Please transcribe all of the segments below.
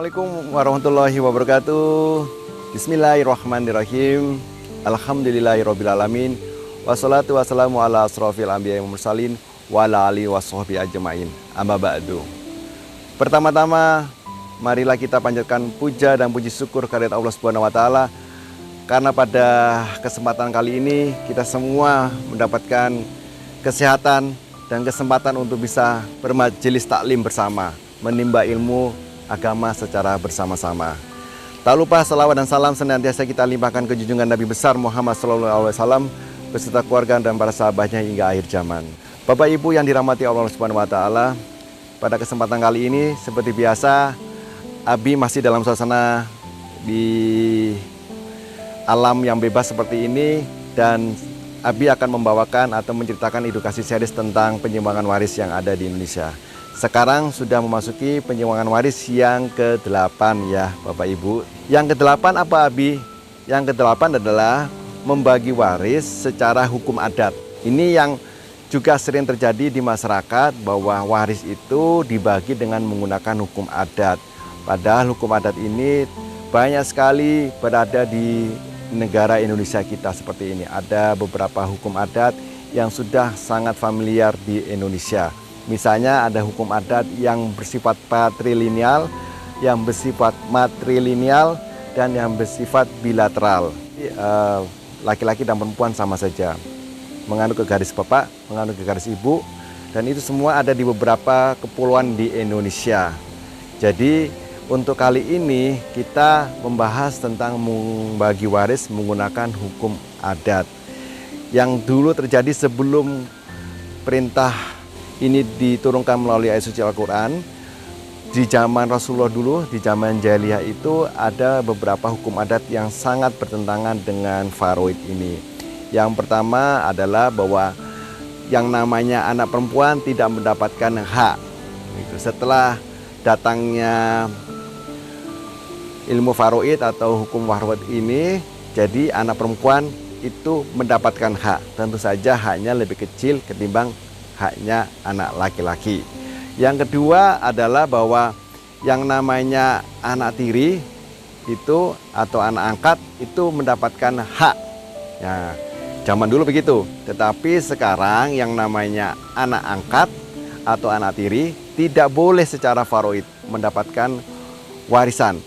Assalamualaikum warahmatullahi wabarakatuh. Bismillahirrahmanirrahim. Alhamdulillahirrabbilalamin. Wassalatu wassalamu ala asrofil anbiya wal mursalin wa ala alihi washabbihi ajmain. Amma ba'du. Pertama-tama, marilah kita panjatkan puja dan puji syukur kehadirat Allah Subhanahu wa taala karena pada kesempatan kali ini kita semua mendapatkan kesehatan dan kesempatan untuk bisa bermajelis taklim bersama, menimba ilmu agama secara bersama-sama. Tak lupa salawat dan salam senantiasa kita limpahkan ke junjungan Nabi besar Muhammad SAW beserta keluarga dan para sahabatnya hingga akhir zaman. Bapak Ibu yang dirahmati Allah Subhanahu wa taala, pada kesempatan kali ini seperti biasa Abi masih dalam suasana di alam yang bebas seperti ini, dan Abi akan membawakan atau menceritakan edukasi series tentang penyimbangan waris yang ada di Indonesia. Sekarang sudah memasuki penyimbangan waris yang ke-8 ya Bapak Ibu. Yang ke-8 apa Abi? Yang ke-8 adalah membagi waris secara hukum adat. Ini yang juga sering terjadi di masyarakat, bahwa waris itu dibagi dengan menggunakan hukum adat. Padahal hukum adat ini banyak sekali berada di negara Indonesia kita seperti ini. Ada beberapa hukum adat yang sudah sangat familiar di Indonesia. Misalnya ada hukum adat yang bersifat patrilineal, yang bersifat matrilineal, dan yang bersifat bilateral. Laki-laki dan perempuan sama saja, menganut ke garis bapak, menganut ke garis ibu, dan itu semua ada di beberapa kepulauan di Indonesia. Jadi untuk kali ini kita membahas tentang membagi waris menggunakan hukum adat yang dulu terjadi sebelum perintah ini diturunkan melalui ayat suci Al-Quran. Di zaman Rasulullah dulu, di zaman jahiliyah itu ada beberapa hukum adat yang sangat bertentangan dengan faraid ini. Yang pertama adalah bahwa yang namanya anak perempuan tidak mendapatkan hak. Setelah datangnya ilmu faraid atau hukum faraid ini, jadi anak perempuan itu mendapatkan hak. Tentu saja haknya lebih kecil ketimbang haknya anak laki-laki. Yang kedua adalah bahwa yang namanya anak tiri itu atau anak angkat itu mendapatkan hak. Ya, zaman dulu begitu. Tetapi sekarang yang namanya anak angkat atau anak tiri tidak boleh secara faraid mendapatkan warisan.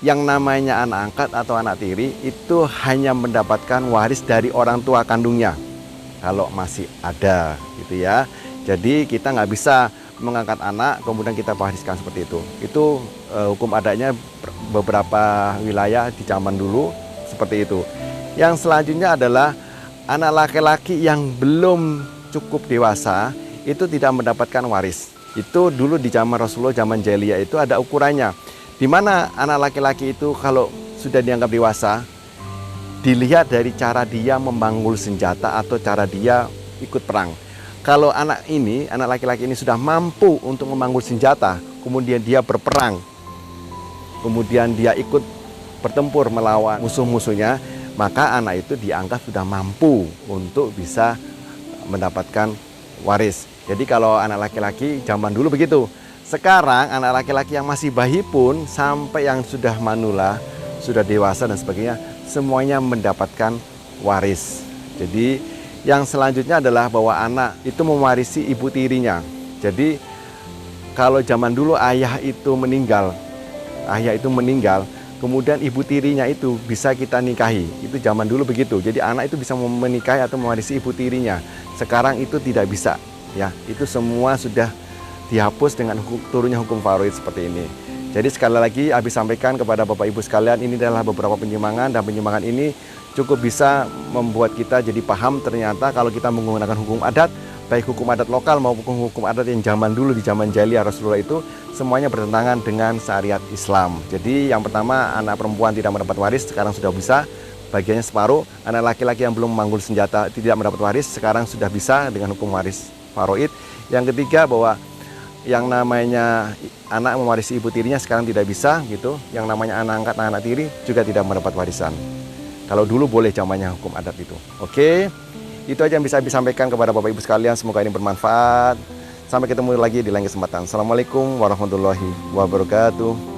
Yang namanya anak angkat atau anak tiri itu hanya mendapatkan waris dari orang tua kandungnya, kalau masih ada gitu ya. Jadi kita nggak bisa mengangkat anak kemudian kita wariskan seperti itu. Itu hukum adatnya beberapa wilayah di zaman dulu seperti itu. Yang selanjutnya adalah anak laki-laki yang belum cukup dewasa itu tidak mendapatkan waris. Itu dulu di zaman Rasulullah, zaman jahiliyah itu ada ukurannya. Di mana anak laki-laki itu kalau sudah dianggap dewasa, dilihat dari cara dia memanggul senjata atau cara dia ikut perang. Kalau anak laki-laki ini sudah mampu untuk memanggul senjata, kemudian dia berperang, kemudian dia ikut bertempur melawan musuh-musuhnya, maka anak itu dianggap sudah mampu untuk bisa mendapatkan waris. Jadi kalau anak laki-laki zaman dulu begitu. Sekarang anak laki-laki yang masih bayi pun sampai yang sudah manula, sudah dewasa dan sebagainya, semuanya mendapatkan waris. Jadi yang selanjutnya adalah bahwa anak itu mewarisi ibu tirinya. Jadi kalau zaman dulu ayah itu meninggal, kemudian ibu tirinya itu bisa kita nikahi. Itu zaman dulu begitu. Jadi anak itu bisa menikahi atau mewarisi ibu tirinya. Sekarang itu tidak bisa. Ya, itu semua sudah dihapus dengan turunnya hukum faraid seperti ini. Jadi sekali lagi Abi sampaikan kepada Bapak Ibu sekalian, ini adalah beberapa penyimpangan, dan penyimpangan ini cukup bisa membuat kita jadi paham ternyata kalau kita menggunakan hukum adat, baik hukum adat lokal maupun hukum adat yang zaman dulu di zaman jahiliyah Rasulullah itu semuanya bertentangan dengan syariat Islam. Jadi yang pertama, anak perempuan tidak mendapat waris, sekarang sudah bisa, bagiannya separuh. Anak laki-laki yang belum memanggul senjata tidak mendapat waris, sekarang sudah bisa dengan hukum waris faraid. Yang ketiga, bahwa yang namanya anak mewarisi ibu tirinya sekarang tidak bisa gitu. Yang namanya anak angkat, anak tiri juga tidak mendapat warisan. Kalau dulu boleh zamannya hukum adat itu. Oke, itu aja yang bisa disampaikan kepada Bapak Ibu sekalian. Semoga ini bermanfaat. Sampai ketemu lagi di lain kesempatan. Assalamualaikum warahmatullahi wabarakatuh.